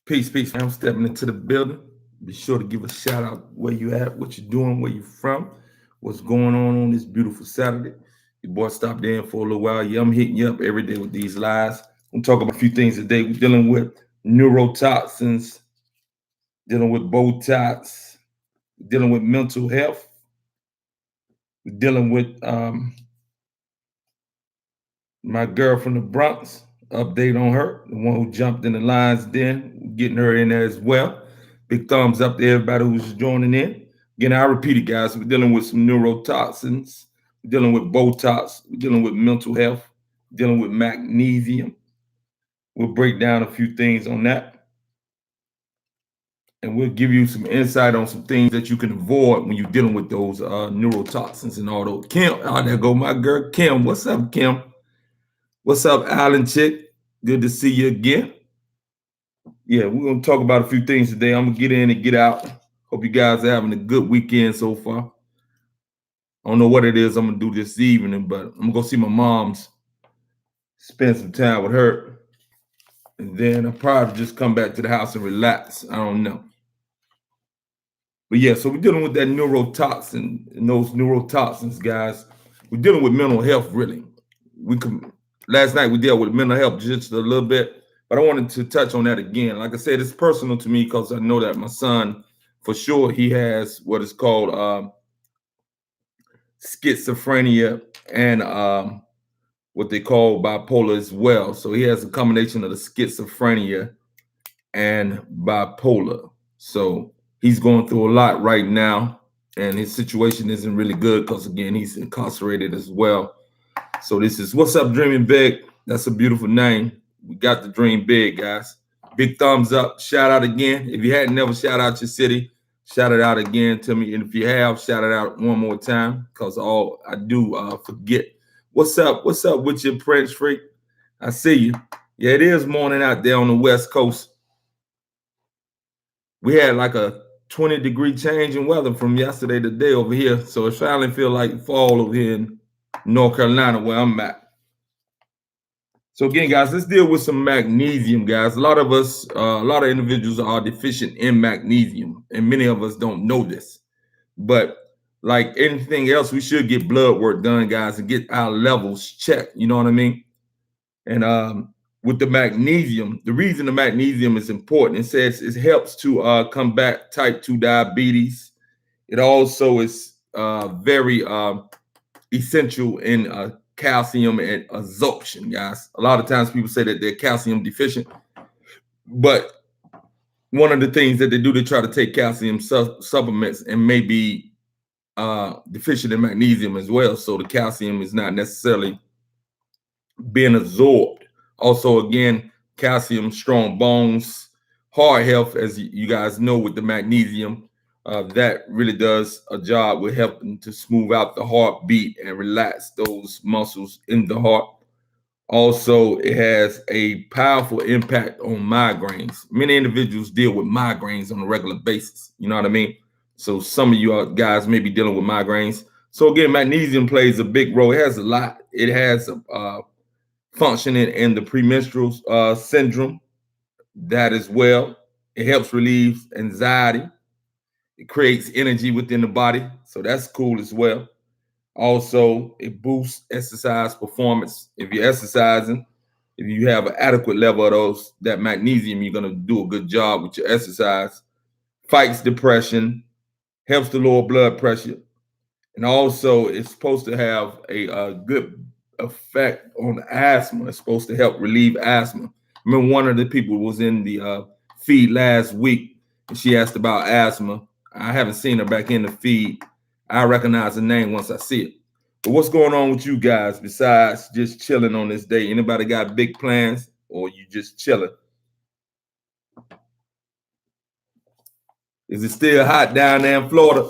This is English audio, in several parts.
Peace, peace. I'm stepping into the building. Be sure to give a shout out where you at, what you're doing, where you from, what's going on this beautiful Saturday. Your boy stopped in for a little while. Yeah, I'm hitting you up every day with these lies. I'm talking about a few things today. We're dealing with neurotoxins, dealing with Botox, dealing with mental health, we're dealing with my girl from the Bronx. Update on her, the one who jumped in the lines then, getting her in there as well. Big thumbs up to everybody who's joining in. Again, I repeat it, guys. We're dealing with some neurotoxins. We're dealing with Botox. We're dealing with mental health. We're dealing with magnesium. We'll break down a few things on that. And we'll give you some insight on some things that you can avoid when you're dealing with those neurotoxins and all those. Kim, oh, there go my girl Kim. What's up, Kim? What's up, Island Chick? Good to see you again. Yeah, we're gonna talk about a few things today. I'm gonna get in and get out. Hope you guys are having a good weekend so far. I don't know what it is I'm gonna do this evening, but I'm gonna go see my mom's, spend some time with her, and then I'll probably just come back to the house and relax. I don't know. But yeah, so we're dealing with that neurotoxin and those neurotoxins, guys. We're dealing with mental health, really. Last night we dealt with mental health just a little bit, but I wanted to touch on that again. Like I said, it's personal to me because I know that my son, for sure, he has what is called schizophrenia and what they call bipolar as well. So he has a combination of the schizophrenia and bipolar. So he's going through a lot right now, and his situation isn't really good because, again, he's incarcerated as well. So this is What's Up Dreaming Big. That's a beautiful name. We got to dream big, guys. Big thumbs up. Shout out again. If you hadn't never shout out your city, shout it out again to me. And if you have, shout it out one more time because all I do forget. What's up? What's up with your French freak? I see you. Yeah, it is morning out there on the West Coast. We had like a 20-degree change in weather from yesterday to today over here. So it finally feels like fall over here in North Carolina where I'm at. So again, guys, let's deal with some magnesium, guys. A lot of us, a lot of individuals are deficient in magnesium, and many of us don't know this. But like anything else, we should get blood work done, guys, and get our levels checked. You know what I mean? And with the magnesium, the reason the magnesium is important, it says it helps to combat type 2 diabetes. It also is very essential in calcium and absorption, guys. A lot of times people say that they're calcium deficient, but one of the things that they do, they try to take calcium supplements and may be deficient in magnesium as well. So the calcium is not necessarily being absorbed. Also, again, calcium, strong bones, heart health, as you guys know, with the magnesium, that really does a job with helping to smooth out the heartbeat and relax those muscles in the heart. Also, it has a powerful impact on migraines. Many individuals deal with migraines on a regular basis. You know what I mean? So some of you guys may be dealing with migraines. So again, magnesium plays a big role. It has a lot. It has a functioning in the premenstrual syndrome, that as well. It helps relieve anxiety. It creates energy within the body, so that's cool as well. Also, it boosts exercise performance. If you're exercising, if you have an adequate level of that magnesium, you're going to do a good job with your exercise. Fights depression, helps to lower blood pressure, and also it's supposed to have a good effect on asthma. It's supposed to help relieve asthma. I remember one of the people was in the feed last week, and she asked about asthma. I haven't seen her back in the feed. I recognize the name once I see it. But what's going on with you guys besides just chilling on this day? Anybody got big plans, or you just chilling? Is it still hot down there in Florida?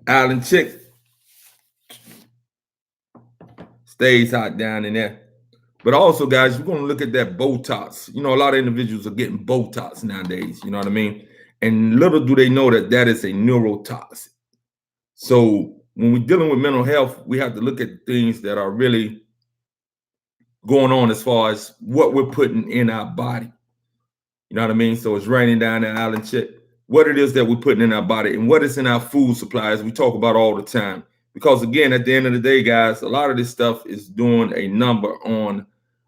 Island Chick stays hot down in there. But also, guys, we're going to look at that Botox. You know, a lot of individuals are getting Botox nowadays. You know what I mean? And little do they know that that is a neurotoxin. So when we're dealing with mental health, we have to look at things that are really going on as far as what we're putting in our body. You know what I mean? So it's raining down the island. Check what it is that we're putting in our body and what is in our food supplies. We talk about all the time. Because again, at the end of the day, guys, a lot of this stuff is doing a number on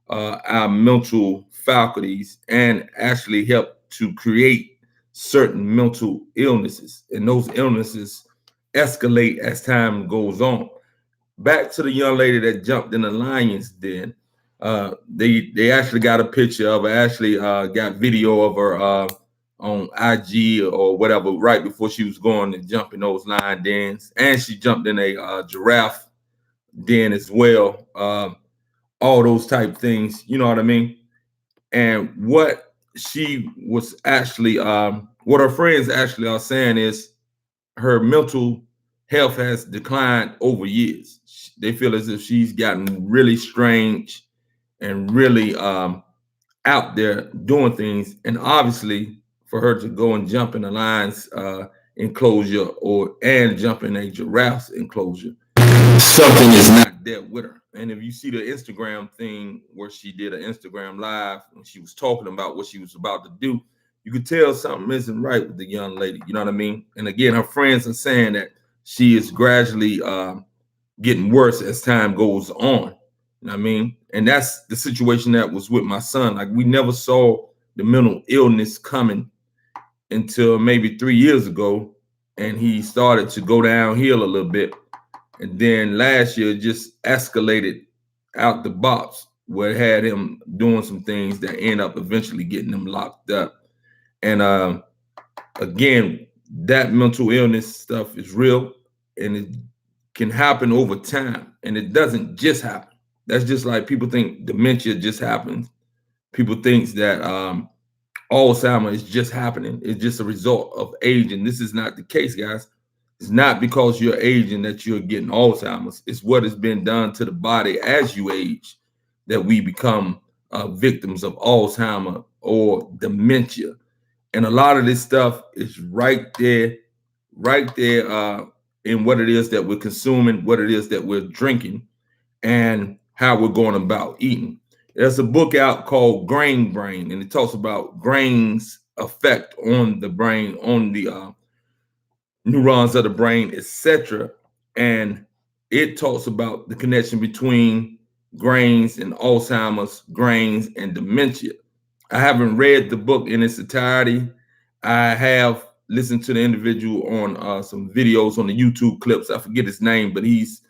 our mental faculties and actually help to create certain mental illnesses. And those illnesses escalate as time goes on. Back to the young lady that jumped in the lion's den. They actually got a picture of her, actually got video of her on IG or whatever right before she was going to jump in those lion dens, and she jumped in a giraffe den as well. All those type things, you know what I mean? And what she was actually, what her friends actually are saying is her mental health has declined over years. They feel as if she's gotten really strange and really out there doing things. And obviously, for her to go and jump in a lion's enclosure and jump in a giraffe's enclosure, something is not there with her. And if you see the Instagram thing where she did an Instagram live when she was talking about what she was about to do, you could tell something isn't right with the young lady. You know what I mean? And again, her friends are saying that she is gradually getting worse as time goes on. You know what I mean? And that's the situation that was with my son. Like, we never saw the mental illness coming until maybe 3 years ago. And he started to go downhill a little bit. And then last year just escalated out the box, where it had him doing some things that end up eventually getting him locked up. And again, that mental illness stuff is real, and it can happen over time, and it doesn't just happen. That's just like people think dementia just happens. People think that Alzheimer's is just happening. It's just a result of aging. This is not the case, guys. It's not because you're aging that you're getting Alzheimer's. It's what has been done to the body as you age that we become victims of Alzheimer's or dementia. And a lot of this stuff is right there in what it is that we're consuming, what it is that we're drinking, and how we're going about eating. There's a book out called Grain Brain, and it talks about grains' effect on the brain, on the neurons of the brain, etc. And it talks about the connection between grains and Alzheimer's, grains and dementia. I haven't read the book in its entirety. I have listened to the individual on some videos on the YouTube clips. I forget his name, but he's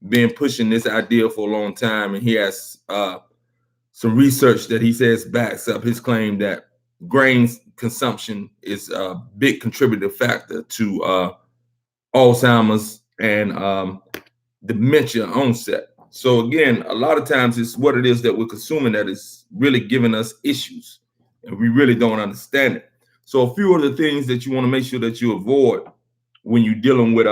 been pushing this idea for a long time, and he has some research that he says backs up his claim that grains consumption is a big contributing factor to Alzheimer's and dementia onset. So again, a lot of times it's what it is that we're consuming that is really giving us issues, and we really don't understand it. So a few of the things that you want to make sure that you avoid when you're dealing with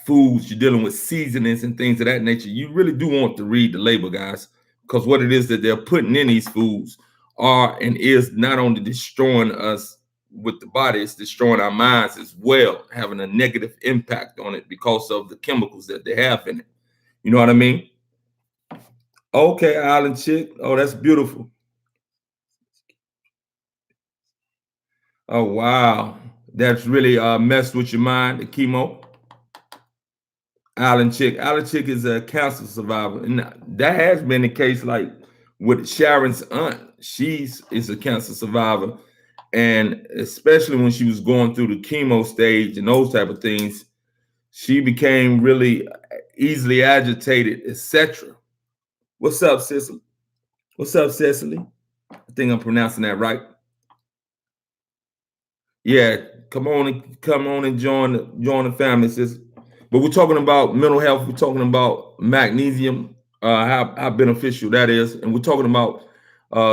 foods, you're dealing with seasonings and things of that nature, you really do want to read the label, guys, because what it is that they're putting in these foods are and is not only destroying us with the body, it's destroying our minds as well, having a negative impact on it because of the chemicals that they have in it. You know what I mean? Okay, Island Chick. Oh, that's beautiful. Oh, wow. That's really messed with your mind, the chemo. Island Chick. Island Chick is a cancer survivor. And that has been the case, like with Sharon's aunt. She's is a cancer survivor. And especially when she was going through the chemo stage and those type of things, she became really easily agitated, etc. What's up, Cicely? What's up, Cicely? I think I'm pronouncing that right. Yeah, come on and join the family, sis. But we're talking about mental health. We're talking about magnesium, how beneficial that is, and we're talking about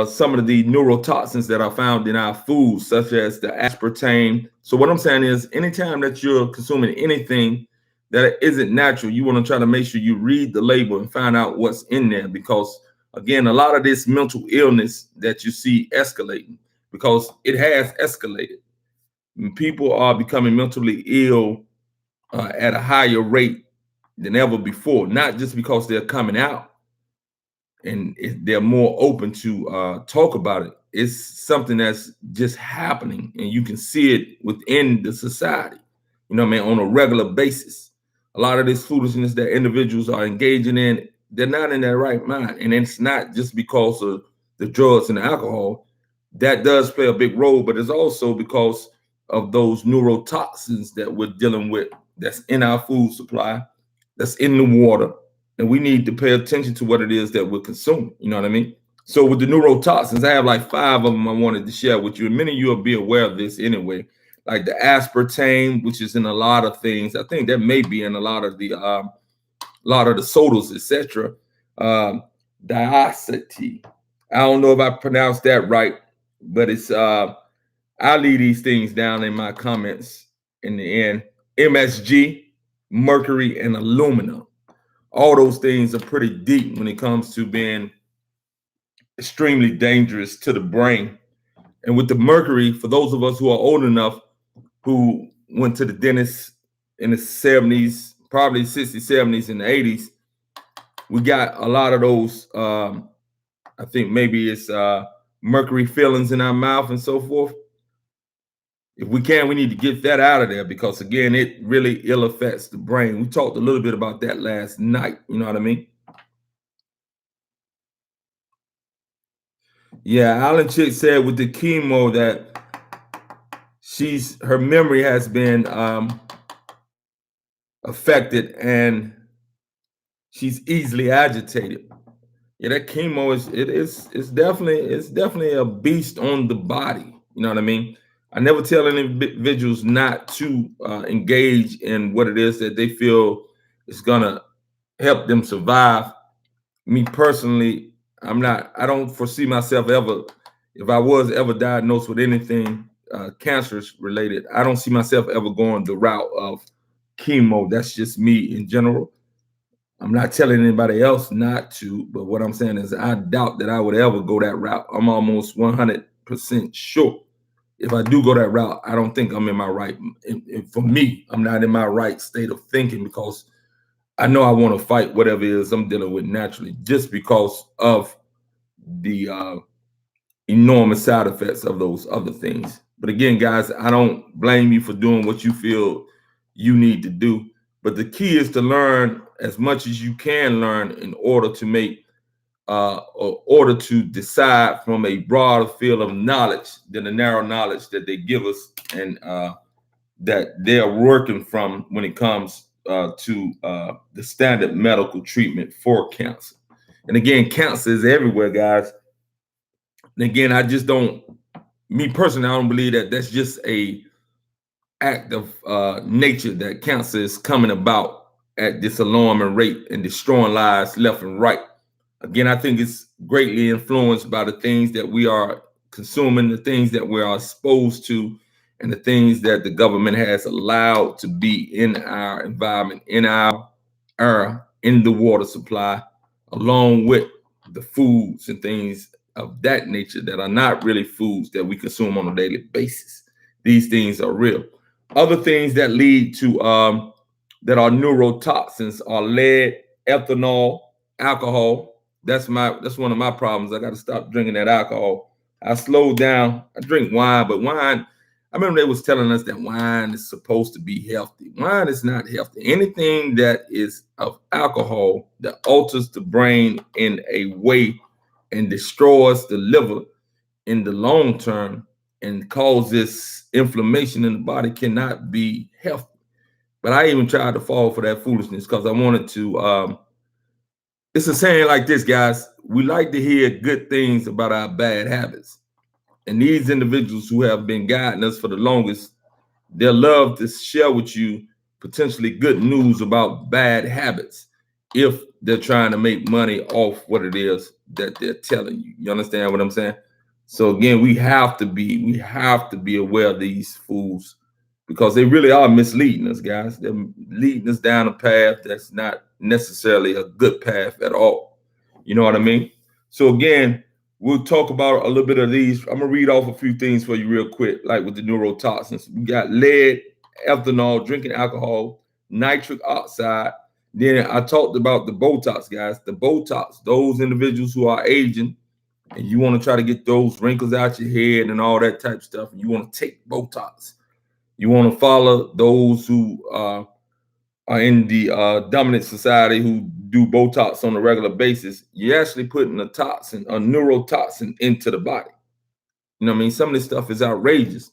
some of the neurotoxins that are found in our foods, such as the aspartame. So what I'm saying is, anytime that you're consuming anything that isn't natural, you want to try to make sure you read the label and find out what's in there, because again, a lot of this mental illness that you see escalating, because it has escalated. People are becoming mentally ill at a higher rate than ever before, not just because they're coming out, and they're more open to talk about it. It's something that's just happening, and you can see it within the society, you know what I mean, on a regular basis. A lot of this foolishness that individuals are engaging in, they're not in their right mind. And it's not just because of the drugs and the alcohol. That does play a big role, but it's also because of those neurotoxins that we're dealing with, that's in our food supply, that's in the water, and we need to pay attention to what it is that we're consuming. You know what I mean? So with the neurotoxins, I have like 5 of them I wanted to share with you, and many of you will be aware of this anyway. Like the aspartame, which is in a lot of things. I think that may be in a lot of the sodas, etc. Diaceti. I don't know if I pronounced that right, but it's I'll leave these things down in my comments in the end. MSG, mercury, and aluminum. All those things are pretty deep when it comes to being extremely dangerous to the brain. And with the mercury, for those of us who are old enough who went to the dentist in the 70s, probably 60s, 70s, and the 80s, we got a lot of those. I think maybe it's mercury fillings in our mouth and so forth. If we can, we need to get that out of there because, again, it really ill affects the brain. We talked a little bit about that last night. You know what I mean? Yeah, Alan Chick said with the chemo that her memory has been affected and she's easily agitated. Yeah, that chemo it's definitely a beast on the body. You know what I mean? I never tell any individuals not to engage in what it is that they feel is gonna help them survive. Me personally, I don't foresee myself ever, if I was ever diagnosed with anything cancerous related, I don't see myself ever going the route of chemo. That's just me in general. I'm not telling anybody else not to, but what I'm saying is I doubt that I would ever go that route. I'm almost 100% sure. If I do go that route, I don't think I'm in my right. For me, I'm not in my right state of thinking because I know I want to fight whatever it is I'm dealing with naturally, just because of the enormous side effects of those other things. But again, guys, I don't blame you for doing what you feel you need to do. But the key is to learn as much as you can learn in order to make, or order to decide from a broader field of knowledge than the narrow knowledge that they give us and that they are working from when it comes to the standard medical treatment for cancer. And again, cancer is everywhere, guys. And again, me personally, I don't believe that that's just a act of nature that cancer is coming about at this alarming rate and destroying lives left and right. Again, I think it's greatly influenced by the things that we are consuming, the things that we are exposed to, and the things that the government has allowed to be in our environment, in our air, in the water supply, along with the foods and things of that nature that are not really foods that we consume on a daily basis. These things are real. Other things that lead to that are neurotoxins are lead, ethanol, alcohol. That's one of my problems. I got to stop drinking that alcohol. I slowed down. I drink wine, but wine, I remember they was telling us that wine is supposed to be healthy. Wine is not healthy. Anything that is of alcohol that alters the brain in a way and destroys the liver in the long term and causes inflammation in the body cannot be healthy. But I even tried to fall for that foolishness because I wanted to. It's a saying like this, guys. We like to hear good things about our bad habits. And these individuals who have been guiding us for the longest, they'll love to share with you potentially good news about bad habits if they're trying to make money off what it is that they're telling you. You understand what I'm saying? So again, we have to be aware of these fools because they really are misleading us, guys. They're leading us down a path that's not necessarily a good path at all. You know what I mean? So again, we'll talk about a little bit of these. I'm gonna read off a few things for you real quick, like with the neurotoxins. We got lead, ethanol, drinking alcohol, nitric oxide, Then I talked about the Botox, guys. The Botox, those individuals who are aging and you want to try to get those wrinkles out your head and all that type of stuff, and you want to take Botox. You want to follow those who are in the dominant society who do Botox on a regular basis. You're actually putting a toxin, a neurotoxin into the body. You know what I mean? Some of this stuff is outrageous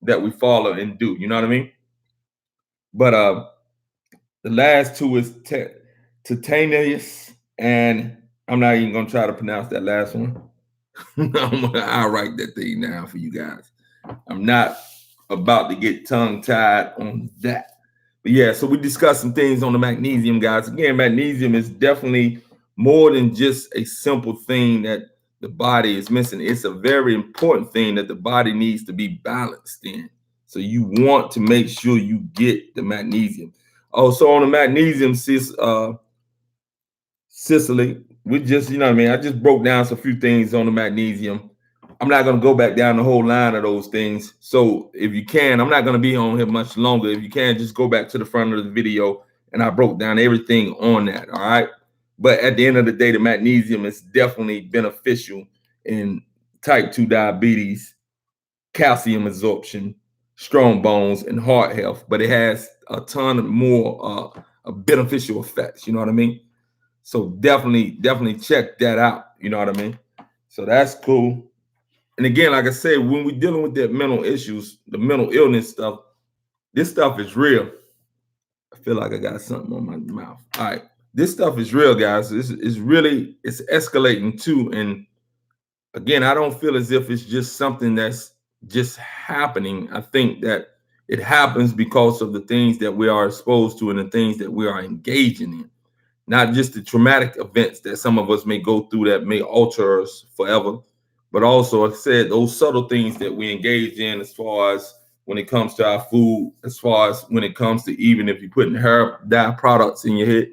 that we follow and do. You know what I mean? But the last two is Tetanius, and I'm not even gonna try to pronounce that last one. I'll write that thing down for you guys. I'm not about to get tongue-tied on that. But yeah, so we discussed some things on the magnesium, guys. Again, magnesium is definitely more than just a simple thing that the body is missing. It's a very important thing that the body needs to be balanced in. So you want to make sure you get the magnesium. Also on the magnesium, Sicily, we just, you know what I mean? I just broke down some few things on the magnesium. I'm not going to go back down the whole line of those things. So if you can, I'm not going to be on here much longer. If you can, just go back to the front of the video and I broke down everything on that. All right. But at the end of the day, the magnesium is definitely beneficial in type 2 diabetes, calcium absorption, strong bones, and heart health. But it has a ton more beneficial effects. You know what I mean? So definitely check that out. You know what I mean? So that's cool. And again, like I said, when we're dealing with that mental issues, the mental illness stuff, this stuff is real. I feel like I got something on my mouth. All right. This stuff is real, guys. It's escalating too. And again, I don't feel as if it's just something that's just happening. I think that it happens because of the things that we are exposed to and the things that we are engaging in. Not just the traumatic events that some of us may go through that may alter us forever, but also, like I said, those subtle things that we engage in as far as when it comes to our food, as far as when it comes to even if you're putting hair dye products in your head,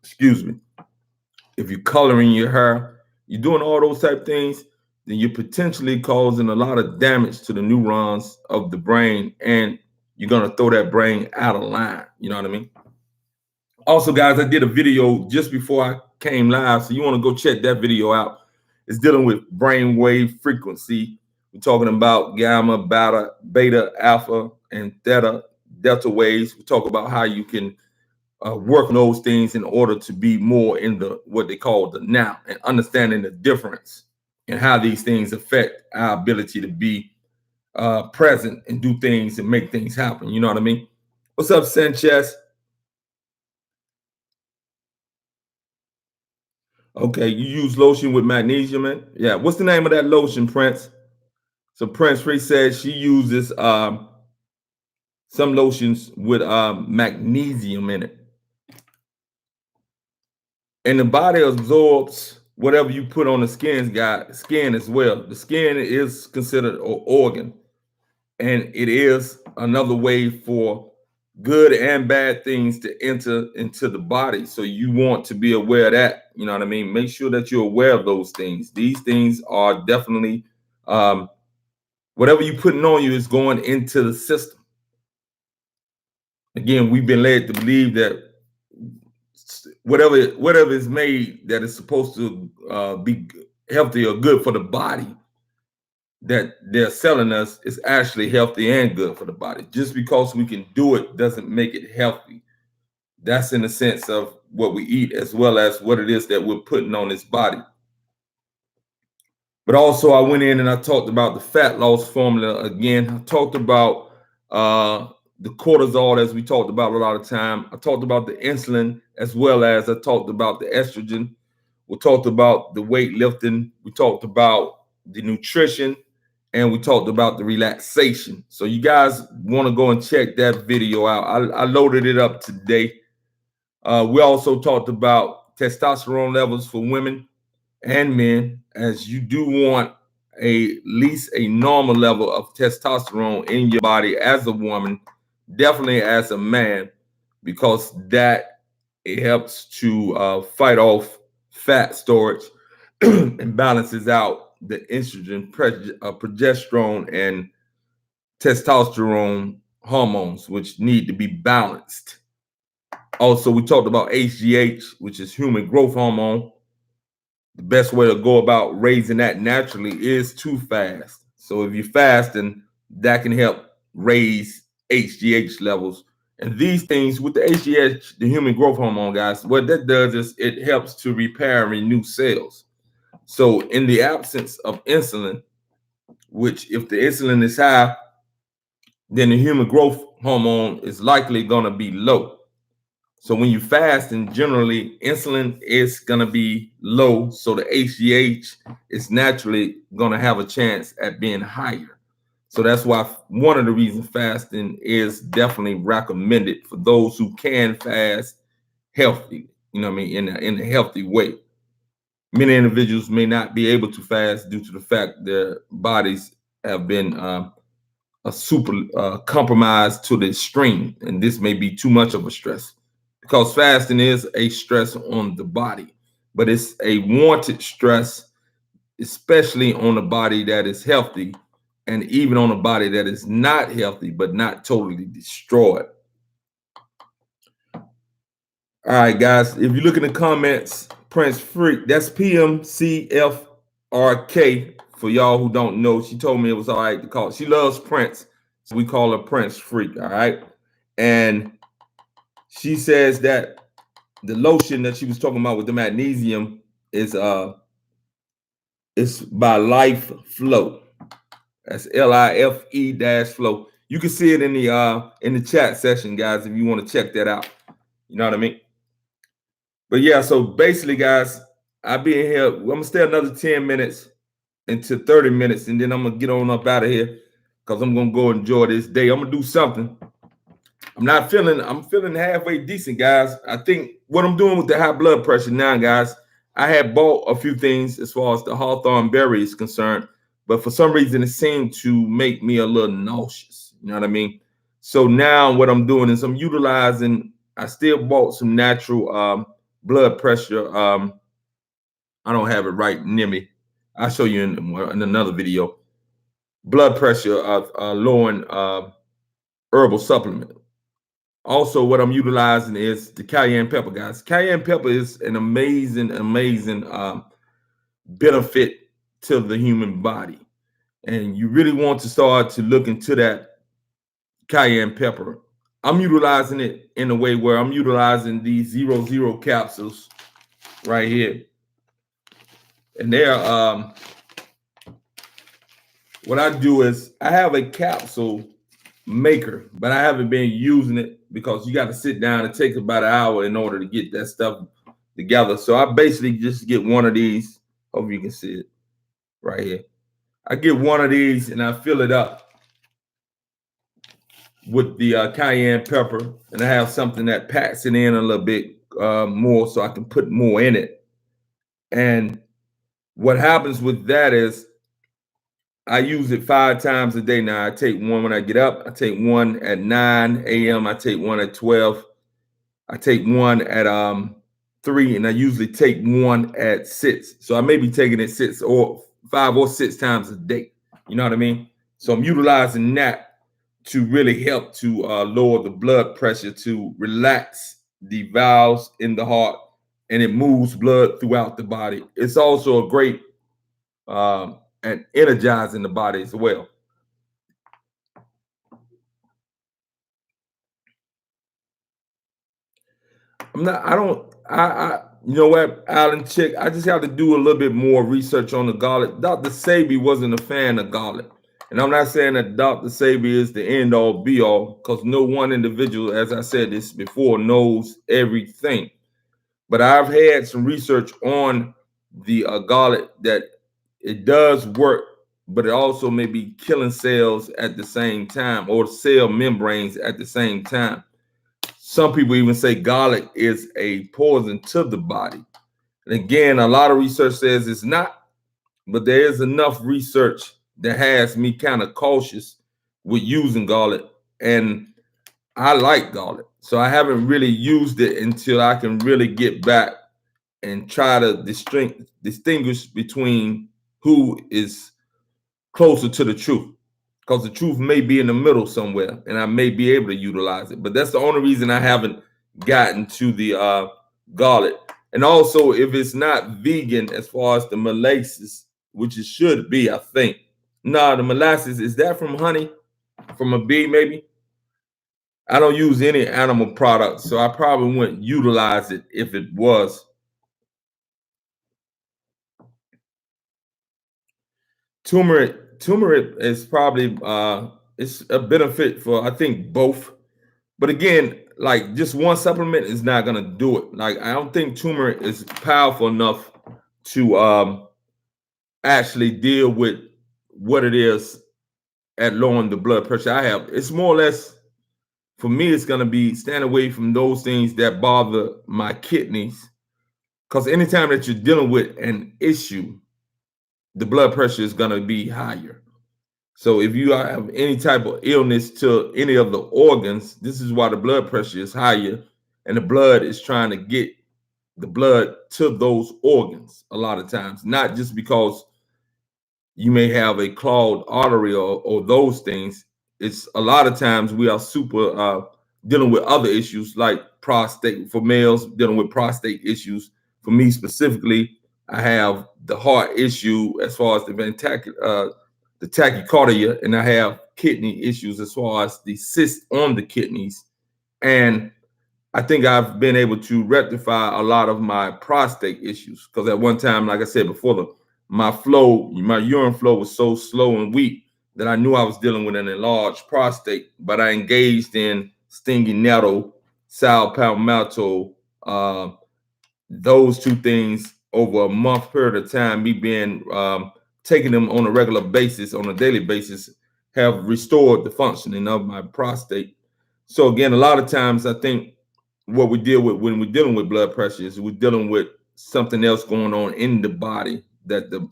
excuse me, if you're coloring your hair, you're doing all those type of things, then you're potentially causing a lot of damage to the neurons of the brain, and you're going to throw that brain out of line. You know what I mean? Also, guys, I did a video just before I came live, so you want to go check that video out. It's dealing with brainwave frequency. We're talking about gamma, beta, alpha, and delta waves. We talk about how you can work on those things in order to be more in the what they call the now and understanding the difference and how these things affect our ability to be present and do things and make things happen. You know what I mean? What's up, Sanchez? Okay, you use lotion with magnesium in? Yeah. What's the name of that lotion, Prince? So Prince Free says she uses some lotions with magnesium in it. And the body absorbs whatever you put on the skin as well. The skin is considered an organ, and it is another way for good and bad things to enter into the body. So you want to be aware of that. You know what I mean? Make sure that you're aware of those things. These things are definitely whatever you're putting on you is going into the system. Again, we've been led to believe that whatever is made that is supposed to be healthy or good for the body that they're selling us is actually healthy and good for the body. Just because we can do it doesn't make it healthy. That's in the sense of what we eat as well as what it is that we're putting on this body. But also I went in and I talked about the fat loss formula again. I talked about the cortisol, as we talked about a lot of time. I talked about the insulin, as well as I talked about the estrogen. We talked about the weightlifting. We talked about the nutrition, and we talked about the relaxation. So you guys want to go and check that video out. I loaded it up today. We also talked about testosterone levels for women and men, as you do want at least a normal level of testosterone in your body as a woman, definitely as a man, because that it helps to fight off fat storage and balances out the estrogen, progesterone, and testosterone hormones, which need to be balanced. Also, we talked about HGH, which is human growth hormone. The best way to go about raising that naturally is to fast. So if you fast, then that can help raise HGH levels. And these things with the HGH, the human growth hormone, guys, what that does is it helps to repair and renew cells. So in the absence of insulin, which if the insulin is high, then the human growth hormone is likely going to be low. So when you fast, and generally insulin is going to be low, so the HGH is naturally going to have a chance at being higher. So that's why one of the reasons fasting is definitely recommended for those who can fast healthy, you know what I mean, in a healthy way. Many individuals may not be able to fast due to the fact their bodies have been a super compromised to the extreme, and this may be too much of a stress, because fasting is a stress on the body, but it's a wanted stress, especially on a body that is healthy, and even on a body that is not healthy but not totally destroyed. All right, guys, if you look in the comments, Prince Freak, that's PMCFRK for y'all who don't know. She told me it was all right to call. She loves Prince, so we call her Prince Freak, all right? And she says that the lotion that she was talking about with the magnesium is it's by Life Flow. That's LIFE-flow. You can see it in the chat session, guys, if you want to check that out. You know what I mean? But yeah, so basically, guys, I'll be in here. I'm gonna stay another 10 minutes into 30 minutes, and then I'm gonna get on up out of here because I'm gonna go enjoy this day. I'm gonna do something. I'm feeling halfway decent, guys. I think what I'm doing with the high blood pressure now, guys, I had bought a few things as far as the hawthorn berry is concerned, but for some reason it seemed to make me a little nauseous. You know what I mean? So now what I'm doing is I'm utilizing, I still bought some natural blood pressure. I don't have it right near me. I'll show you in another video. Blood pressure lowering herbal supplement. Also, what I'm utilizing is the cayenne pepper, guys. Cayenne pepper is an amazing benefit to the human body. And you really want to start to look into that cayenne pepper. I'm utilizing it in a way where I'm utilizing these 00 capsules right here. And they're, what I do is I have a capsule maker, but I haven't been using it because you got to sit down. It takes about an hour in order to get that stuff together. So I basically just get one of these. Hope you can see it right here. I get one of these and I fill it up with the cayenne pepper, and I have something that packs it in a little bit more so I can put more in it. And what happens with that is I use it 5 times a day now. I take one when I get up. I take one at 9 a.m. I take one at 12. I take one at 3, and I usually take one at 6. So I may be taking it 6 or 5 or 6 times a day. You know what I mean? So I'm utilizing that to really help to lower the blood pressure, to relax the valves in the heart, and it moves blood throughout the body. It's also a great and energizing the body as well. You know what, Alan Chick, I just have to do a little bit more research on the garlic. Dr. Sebi wasn't a fan of garlic. And I'm not saying that Dr. Sebi is the end all be all, because no one individual, as I said this before, knows everything. But I've had some research on the garlic that it does work, but it also may be killing cells at the same time, or cell membranes at the same time. Some people even say garlic is a poison to the body. And again, a lot of research says it's not, but there is enough research that has me kind of cautious with using garlic. And I like garlic, so I haven't really used it until I can really get back and try to distinguish between who is closer to the truth, because the truth may be in the middle somewhere and I may be able to utilize it. But that's the only reason I haven't gotten to the garlic. And also, if it's not vegan, as far as the molasses, which it should be, I think. No, the molasses, is that from honey? From a bee, maybe? I don't use any animal products, so I probably wouldn't utilize it if it was. Turmeric is probably it's a benefit for, I think, both. But again, like, just one supplement is not gonna do it. Like, I don't think turmeric is powerful enough to actually deal with what it is at lowering the blood pressure I have. It's more or less, for me, it's gonna be staying away from those things that bother my kidneys. Because anytime that you're dealing with an issue, the blood pressure is gonna be higher. So if you have any type of illness to any of the organs, this is why the blood pressure is higher, and the blood is trying to get the blood to those organs a lot of times, not just because you may have a clogged artery or those things. It's a lot of times we are super dealing with other issues like prostate, for males dealing with prostate issues. For me specifically, I have the heart issue as far as the tachycardia, and I have kidney issues as far as the cyst on the kidneys. And I think I've been able to rectify a lot of my prostate issues, because at one time, like I said before, my urine flow was so slow and weak that I knew I was dealing with an enlarged prostate. But I engaged in stinging nettle, sal palmetto, those two things over a month period of time. Me being taking them on a regular basis, on a daily basis, have restored the functioning of my prostate. So again, a lot of times I think what we deal with when we're dealing with blood pressure is we're dealing with something else going on in the body, that the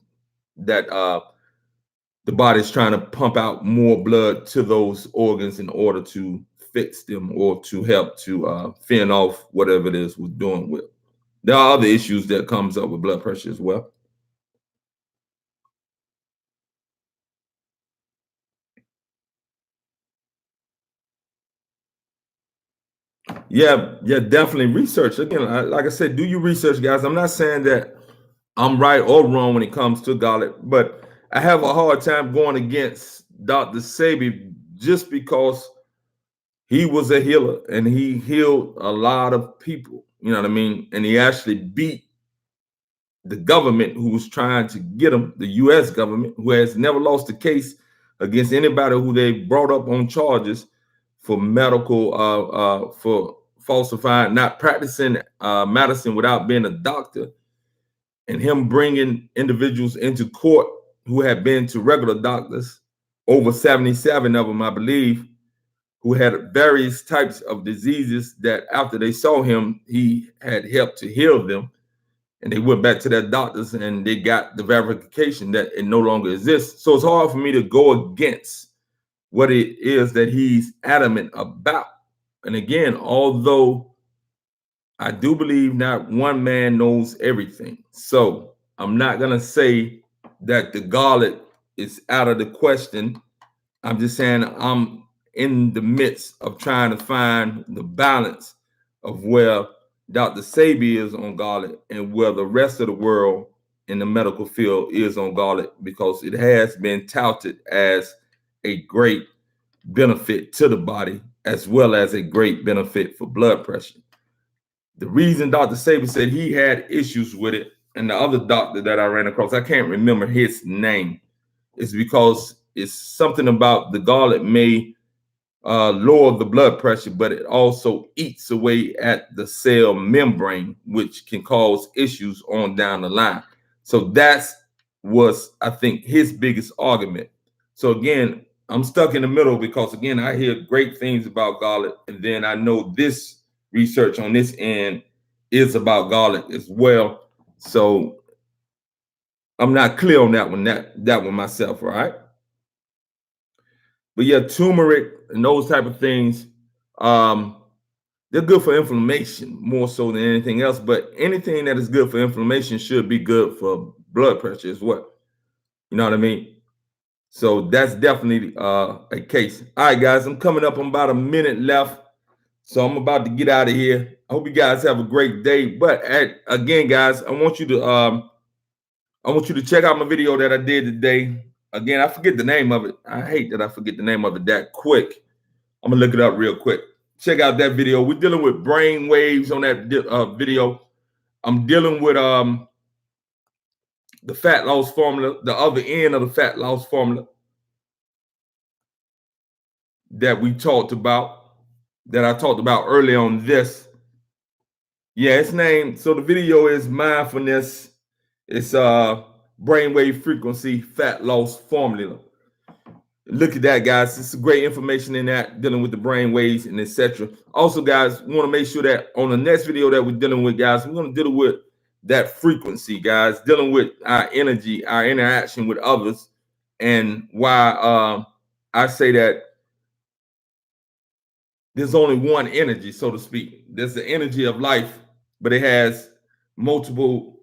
body's trying to pump out more blood to those organs in order to fix them or to help to fend off whatever it is we're doing with. There are other issues that comes up with blood pressure as well. Yeah, definitely research. Again, like I said, do your research, guys. I'm not saying that I'm right or wrong when it comes to garlic, but I have a hard time going against Dr. Sebi just because he was a healer and he healed a lot of people. You know what I mean? And he actually beat the government who was trying to get him, the U.S. government, who has never lost a case against anybody who they brought up on charges for for falsifying, not practicing medicine without being a doctor, and him bringing individuals into court who had been to regular doctors, over 77 of them, I believe, who had various types of diseases that after they saw him, he had helped to heal them. And they went back to their doctors and they got the verification that it no longer exists. So it's hard for me to go against what it is that he's adamant about. And again, although I do believe not one man knows everything. So I'm not going to say that the garlic is out of the question. I'm just saying I'm in the midst of trying to find the balance of where Dr. Sebi is on garlic and where the rest of the world in the medical field is on garlic, because it has been touted as a great benefit to the body as well as a great benefit for blood pressure. The reason Dr. Sebi said he had issues with it, and the other doctor that I ran across, I can't remember his name, is because it's something about the garlic may lower the blood pressure, but it also eats away at the cell membrane, which can cause issues on down the line. So that's was, I think, his biggest argument. So again, I'm stuck in the middle because again, I hear great things about garlic, and then I know this research on this end is about garlic as well. So I'm not clear on that one myself, right? But yeah, turmeric and those type of things, they're good for inflammation more so than anything else. But anything that is good for inflammation should be good for blood pressure as well. You know what I mean? So that's definitely a case. All right, guys, I'm coming up on about a minute left. So I'm about to get out of here. I hope you guys have a great day. But again, guys, I want you to check out my video that I did today. Again, I forget the name of it. I hate that I forget the name of it that quick. I'm gonna look it up real quick. Check out that video. We're dealing with brain waves on that video. I'm dealing with the fat loss formula, the other end of the fat loss formula that we talked about, that I talked about earlier on this. Yeah, it's named, so the video is mindfulness. It's brainwave frequency fat loss formula. Look at that, guys. It's great information in that, dealing with the brain waves and etc. Also, guys, we want to make sure that on the next video that we're dealing with, guys, we're going to deal with that frequency, guys, dealing with our energy, our interaction with others, and why I say that there's only one energy, so to speak. There's the energy of life, but it has multiple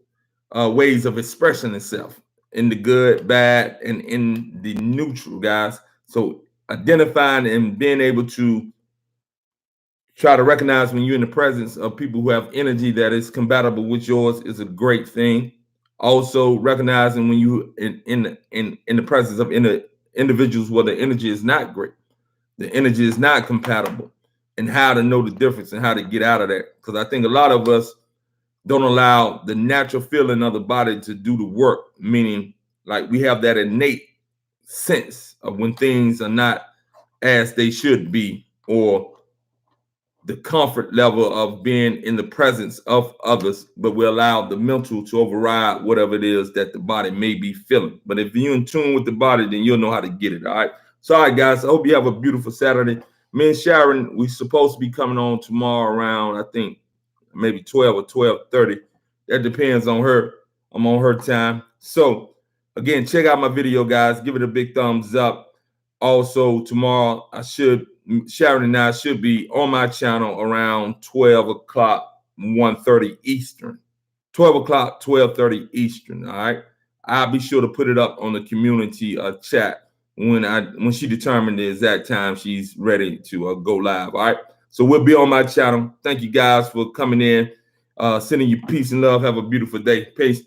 ways of expressing itself, in the good, bad, and in the neutral, guys. So identifying and being able to try to recognize when you're in the presence of people who have energy that is compatible with yours is a great thing. Also, recognizing when you in the presence of individuals where the energy is not great, the energy is not compatible, and how to know the difference and how to get out of that. Because I think a lot of us don't allow the natural feeling of the body to do the work, meaning like we have that innate sense of when things are not as they should be, or the comfort level of being in the presence of others, but we allow the mental to override whatever it is that the body may be feeling. But if you're in tune with the body, then you'll know how to get it. All right. So, all right, guys, I hope you have a beautiful Saturday. Me and Sharon, we're supposed to be coming on tomorrow around, I think, maybe 12 or 12:30. That depends on her. I'm on her time. So, again, check out my video, guys. Give it a big thumbs up. Also, tomorrow, Sharon and I should be on my channel around 12 o'clock, 1:30 Eastern. 12 o'clock, 12:30 Eastern, all right? I'll be sure to put it up on the community chat when she determined the exact time she's ready to go live, all right? So we'll be on my channel. Thank you guys for coming in, sending you peace and love. Have a beautiful day. Peace.